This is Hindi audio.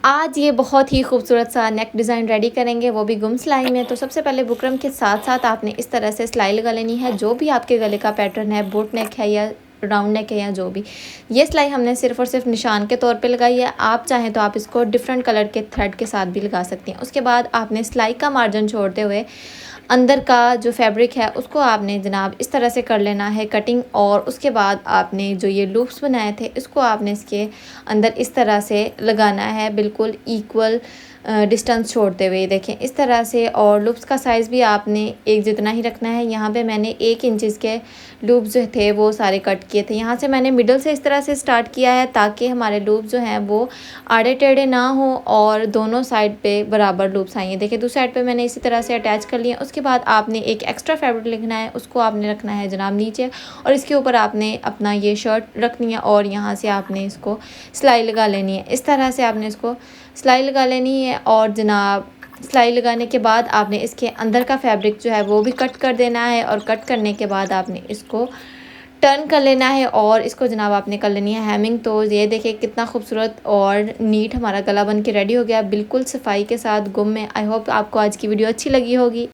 आज ये बहुत ही खूबसूरत सा नेक डिज़ाइन रेडी करेंगे, वो भी गुम सिलाई में। तो सबसे पहले बुकरम के साथ साथ आपने इस तरह से सिलाई लगा लेनी है। जो भी आपके गले का पैटर्न है, बोट नेक है या राउंड नेक है या जो भी, ये सिलाई हमने सिर्फ़ और सिर्फ निशान के तौर पे लगाई है। आप चाहें तो आप इसको डिफरेंट कलर के थ्रेड के साथ भी लगा सकती हैं। उसके बाद आपने सिलाई का मार्जिन छोड़ते हुए अंदर का जो फैब्रिक है उसको आपने जनाब इस तरह से कर लेना है कटिंग। और उसके बाद आपने जो ये लूप्स बनाए थे इसको आपने इसके अंदर इस तरह से लगाना है, बिल्कुल इक्वल डिस्टेंस छोड़ते हुए। देखें इस तरह से। और लूप्स का साइज़ भी आपने एक जितना ही रखना है। यहाँ पे मैंने 1 इंचज़ के लूप्स जो थे वो सारे कट किए थे। यहाँ से मैंने मिडल से इस तरह से स्टार्ट किया है ताकि हमारे लूप जो हैं वो आड़े टेढ़े ना हो और दोनों साइड पे बराबर लूप्स आएंगे। देखिए दूसरी साइड पे मैंने इसी तरह से अटैच कर लिया। उसके बाद आपने एक एक्स्ट्रा फैब्रिक लिखना है, उसको आपने रखना है जनाब नीचे, और इसके ऊपर आपने अपना ये शर्ट रखनी है और यहाँ से आपने इसको सिलाई लगा लेनी है। इस तरह से आपने इसको सिलाई लगा लेनी है। और जनाब सिलाई लगाने के बाद आपने इसके अंदर का फैब्रिक जो है वो भी कट कर देना है। और कट करने के बाद आपने इसको टर्न कर लेना है और इसको जनाब आपने कर लेनी है हेमिंग। तो ये देखिए कितना खूबसूरत और नीट हमारा गला बन के रेडी हो गया, बिल्कुल सफाई के साथ गुम में। आई होप आपको आज की वीडियो अच्छी लगी होगी।